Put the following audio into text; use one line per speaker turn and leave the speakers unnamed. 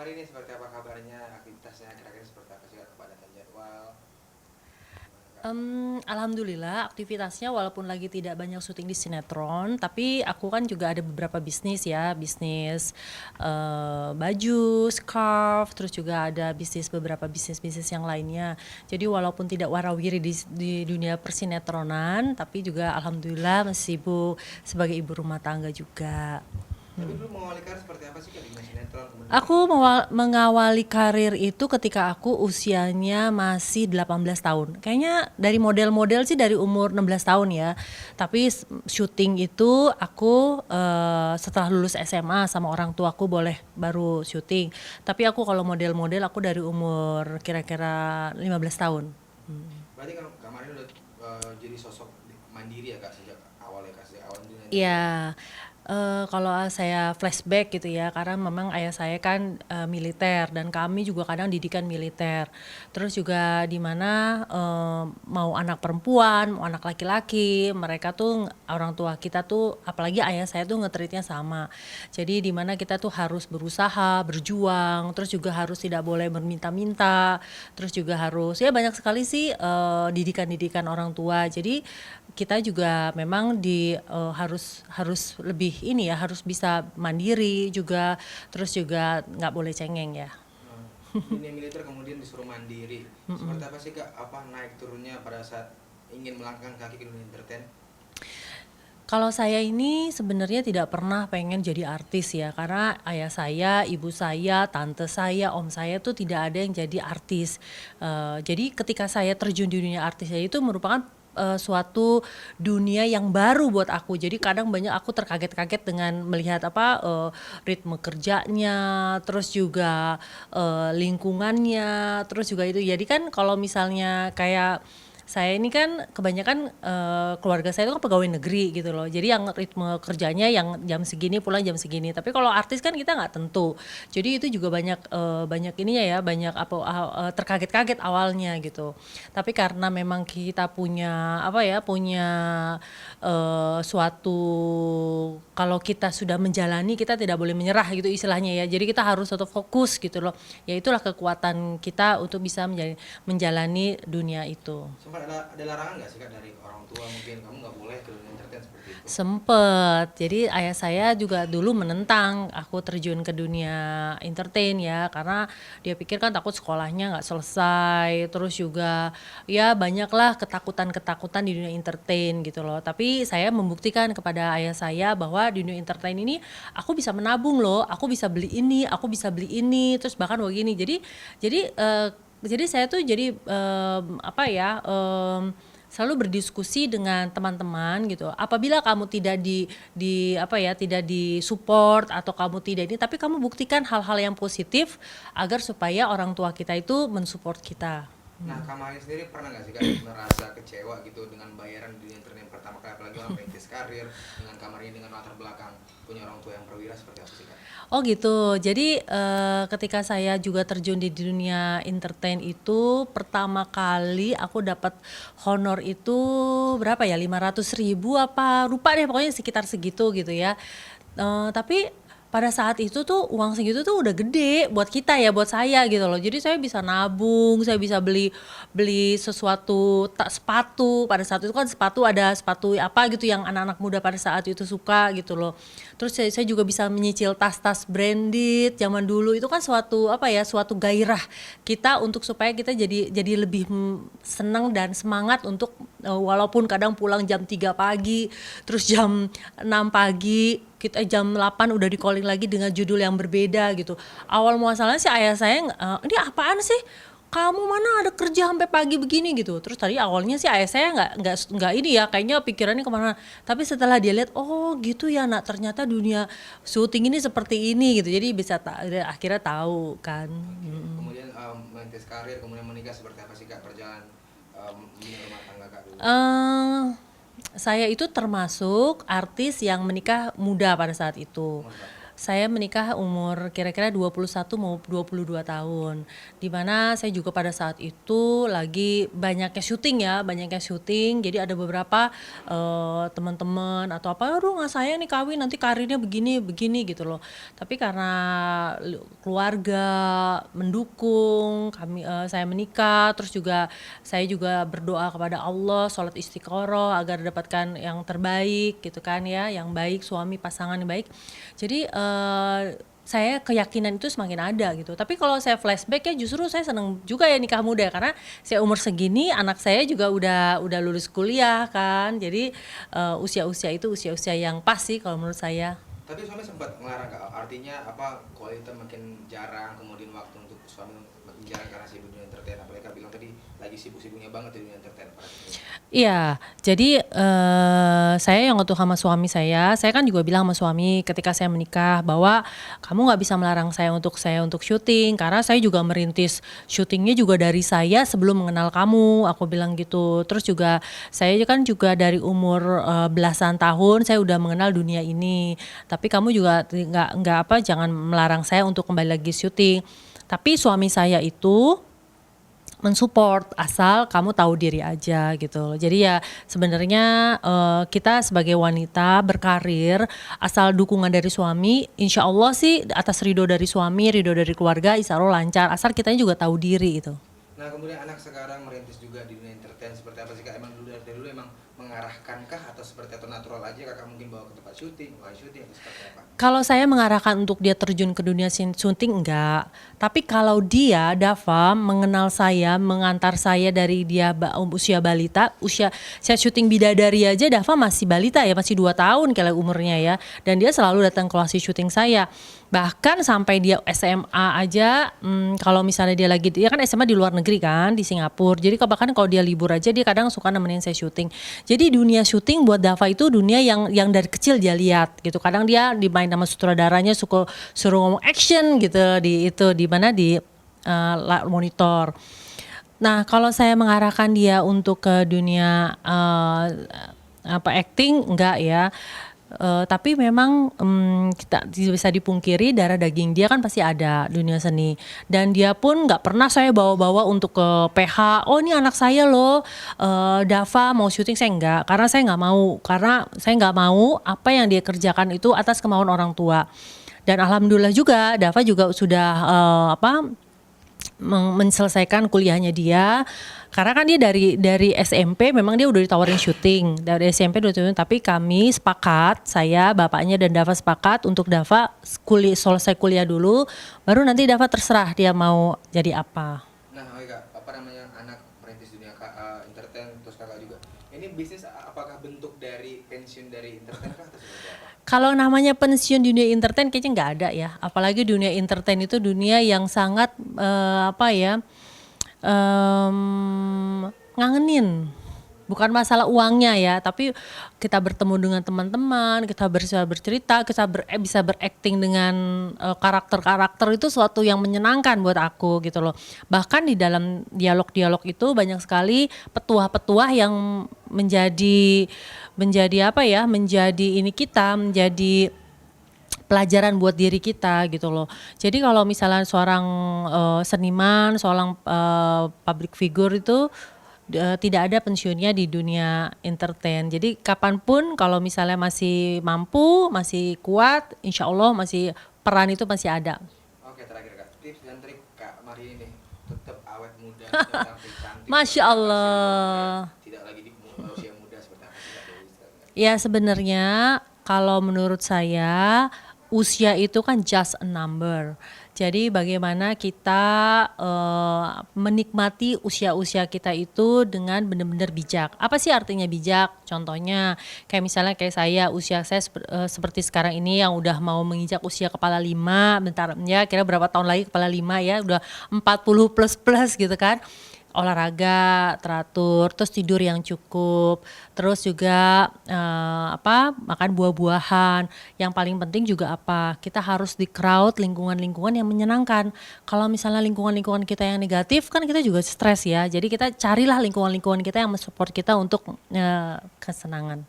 hari ini seperti apa kabarnya, aktivitasnya kira-kira seperti apa sih Kak, kepadatan jadwal? Gimana, Kak?
Alhamdulillah aktivitasnya walaupun lagi tidak banyak syuting di sinetron, tapi aku kan juga ada beberapa bisnis ya, bisnis baju, scarf, terus juga ada beberapa bisnis-bisnis yang lainnya. Jadi walaupun tidak warawiri di dunia persinetronan, tapi juga alhamdulillah masih sibuk sebagai ibu rumah tangga juga.
Tapi dulu mengawali karir seperti apa sih Kak di sinetron kemudian di
Aku mengawali karir itu ketika aku usianya masih 18 tahun. Kayaknya dari model-model sih dari umur 16 tahun ya. Tapi syuting itu aku setelah lulus SMA sama orang tuaku boleh baru syuting. Tapi aku kalau model-model aku dari umur kira-kira 15 tahun.
berarti kan Kak Marin udah jadi sosok mandiri ya Kak sejak awal ya Kak, sejak awal dunia entertain.
Iya, kalau saya flashback gitu ya, karena memang ayah saya kan militer dan kami juga kadang didikan militer. Terus juga di mana mau anak perempuan, mau anak laki-laki, mereka tuh orang tua kita tuh, apalagi ayah saya tuh nge-treatnya sama. Jadi di mana kita tuh harus berusaha, berjuang, terus juga harus tidak boleh berminta-minta, terus juga harus ya banyak sekali sih didikan-didikan orang tua. Jadi kita juga memang harus harus lebih ini ya, harus bisa mandiri juga, terus juga nggak boleh cengeng ya.
Dunia militer kemudian disuruh mandiri. Seperti apa sih Kak, apa naik turunnya pada saat ingin melangkahkan kaki ke dunia entertain?
Kalau saya ini sebenarnya tidak pernah pengen jadi artis ya, karena ayah saya, ibu saya, tante saya, om saya tuh tidak ada yang jadi artis. Jadi ketika saya terjun di dunia artis ya itu merupakan suatu dunia yang baru buat aku. Jadi kadang banyak aku terkaget-kaget dengan melihat ritme kerjanya, terus juga lingkungannya, terus juga itu. Jadi kan kalau misalnya kayak saya ini kan kebanyakan keluarga saya itu kan pegawai negeri gitu loh. Jadi yang ritme kerjanya yang jam segini pulang jam segini. Tapi kalau artis kan kita nggak tentu. Jadi itu juga banyak ininya ya, banyak terkaget-kaget awalnya gitu. Tapi karena memang kita punya punya suatu, kalau kita sudah menjalani kita tidak boleh menyerah gitu istilahnya ya. Jadi kita harus tetap fokus gitu loh. Ya itulah kekuatan kita untuk bisa menjalani dunia itu.
Sempat ada larangan nggak sih Kak dari orang tua, mungkin kamu nggak boleh ke dunia entertain seperti itu?
Sempet, jadi ayah saya juga dulu menentang aku terjun ke dunia entertain ya, karena dia pikir kan takut sekolahnya nggak selesai, terus juga ya banyaklah ketakutan-ketakutan di dunia entertain gitu loh. Tapi saya membuktikan kepada ayah saya bahwa di dunia entertain ini aku bisa menabung loh, aku bisa beli ini, aku bisa beli ini, terus bahkan begini. Jadi saya tuh jadi selalu berdiskusi dengan teman-teman gitu. Apabila kamu tidak tidak disupport atau kamu tidak ini, tapi kamu buktikan hal-hal yang positif agar supaya orang tua kita itu mensupport kita.
Nah, Kak Marin sendiri pernah nggak sih Kak merasa kecewa gitu dengan bayaran di dunia entertain yang pertama kali, apalagi orang merintis karir dengan Kak Marin dengan latar belakang punya orang tua yang perwira, seperti apa sih Kak?
Oh gitu. Jadi ketika saya juga terjun di dunia entertain itu pertama kali aku dapat honor itu berapa ya, 500.000 apa lupa deh, pokoknya sekitar segitu gitu ya. Tapi pada saat itu tuh uang segitu tuh udah gede buat kita ya, buat saya gitu loh. Jadi saya bisa nabung, saya bisa beli beli sesuatu sepatu. Pada saat itu kan sepatu ada sepatu apa gitu yang anak-anak muda pada saat itu suka gitu loh. Terus saya juga bisa menyicil tas-tas branded zaman dulu. Itu kan suatu gairah kita untuk supaya kita jadi lebih senang dan semangat untuk walaupun kadang pulang jam 3 pagi, terus jam 6 pagi, kita jam 8 udah di calling lagi dengan judul yang berbeda gitu. Awal muasalnya sih ayah saya ini apaan sih? Kamu mana ada kerja sampai pagi begini gitu. Terus tadi awalnya sih ayah saya nggak ini ya, kayaknya pikirannya kemana. Tapi setelah dia lihat, oh gitu ya nak, ternyata dunia syuting ini seperti ini gitu. Jadi akhirnya tahu kan.
Oke. Kemudian merintis karir, kemudian menikah, seperti apa sih Kak perjalanan dunia rumah tangga Kak dulu?
Saya itu termasuk artis yang menikah muda pada saat itu.
Umur berapa?
saya menikah umur kira-kira 21 mau 22 tahun. Dimana saya juga pada saat itu lagi banyaknya syuting. Jadi ada beberapa teman-teman atau apa, aduh nggak saya nih kawin nanti karirnya begini gitu loh. Tapi karena keluarga mendukung saya menikah, terus juga saya juga berdoa kepada Allah, sholat istiqoroh agar dapatkan yang terbaik gitu kan ya, yang baik, suami pasangan yang baik. Jadi saya keyakinan itu semakin ada gitu. Tapi kalau saya flashback ya justru saya seneng juga ya nikah muda karena saya umur segini anak saya juga udah lulus kuliah kan. Jadi usia-usia itu usia-usia yang pas sih kalau menurut saya.
Tapi suami sempat melarang Kak, artinya apa quality makin jarang, kemudian waktu untuk suami makin jarang karena sibuk dunia entertain, apalagi Kak bilang tadi lagi sibuk-sibuknya banget di dunia entertain.
Iya, jadi saya yang waktu sama suami saya kan juga bilang sama suami ketika saya menikah bahwa kamu nggak bisa melarang saya untuk syuting karena saya juga merintis syutingnya juga dari saya sebelum mengenal kamu, aku bilang gitu. Terus juga saya kan juga dari umur belasan tahun saya udah mengenal dunia ini. Tapi kamu juga jangan melarang saya untuk kembali lagi syuting. Tapi suami saya itu mensupport asal kamu tahu diri aja gitu loh. Jadi ya sebenarnya kita sebagai wanita berkarir asal dukungan dari suami, insya Allah sih atas ridho dari suami, ridho dari keluarga, insya Allah lancar. Asal kitanya juga tahu diri itu.
Nah kemudian anak sekarang merintis juga di dunia entertain seperti apa sih Kak? Emang dulu dari dulu emang mengarahkankah atau seperti atau natural aja Kakak mungkin bawa ke tempat syuting, bukan syuting atau seperti apa?
Kalau saya mengarahkan untuk dia terjun ke dunia syuting enggak. Tapi kalau dia, Dava, mengenal saya, mengantar saya dari dia usia balita, saya syuting Bidadari aja Dava masih balita ya, masih 2 tahun kali umurnya ya. Dan dia selalu datang ke lokasi syuting saya. Bahkan sampai dia SMA aja, kalau misalnya dia kan SMA di luar negeri kan, di Singapura. Jadi bahkan kalau dia libur aja dia kadang suka nemenin saya syuting. Jadi dunia syuting buat Dava itu dunia yang dari kecil dia lihat gitu. Kadang dia dimain sama sutradaranya suruh ngomong action gitu di mana di monitor. Nah, kalau saya mengarahkan dia untuk ke dunia acting enggak ya. Tapi memang kita bisa dipungkiri darah daging dia kan pasti ada dunia seni dan dia pun nggak pernah saya bawa-bawa untuk ke PH. Oh ini anak saya loh, Dava mau syuting, saya enggak, karena saya nggak mau apa yang dia kerjakan itu atas kemauan orang tua. Dan alhamdulillah juga Dava juga sudah menyelesaikan kuliahnya dia karena kan dia dari SMP memang dia udah ditawarin syuting dari SMP tapi kami sepakat, saya bapaknya dan Dava sepakat untuk Dava selesai kuliah dulu baru nanti Dava terserah dia mau jadi apa.
Nah Kak, apa namanya anak merintis dunia entertain terus Kakak juga ini bisnis apakah bentuk dari pensiun dari entertain kah atau seperti apa?
Kalau namanya pensiun dunia entertain kayaknya nggak ada ya. Apalagi dunia entertain itu dunia yang sangat ngangenin. Bukan masalah uangnya ya, tapi kita bertemu dengan teman-teman, kita bisa bercerita, kita bisa berakting dengan karakter-karakter itu suatu yang menyenangkan buat aku gitu loh. Bahkan di dalam dialog-dialog itu banyak sekali petuah-petuah yang menjadi pelajaran buat diri kita gitu loh. Jadi kalau misalnya seorang seniman, seorang public figure itu tidak ada pensiunnya di dunia entertain. Jadi kapanpun kalau misalnya masih mampu, masih kuat, insya Allah peran itu masih ada.
Oke terakhir Kak, tips dan trik Kak Marini nih tetap awet muda, tetap cantik.
Masya Allah.
Tidak lagi di usia muda seperti apa sih Kak?
Ya sebenarnya kalau menurut saya usia itu kan just a number. Jadi bagaimana kita menikmati usia-usia kita itu dengan benar-benar bijak. Apa sih artinya bijak? Contohnya kayak misalnya usia saya seperti sekarang ini yang udah mau menginjak usia kepala 5, bentar ya kira berapa tahun lagi kepala 5 ya, udah 40 plus gitu kan. Olahraga teratur, terus tidur yang cukup, terus juga makan buah-buahan. Yang paling penting juga kita harus di crowd lingkungan-lingkungan yang menyenangkan. Kalau misalnya lingkungan-lingkungan kita yang negatif kan kita juga stres ya. Jadi kita carilah lingkungan-lingkungan kita yang mensupport kita untuk kesenangan.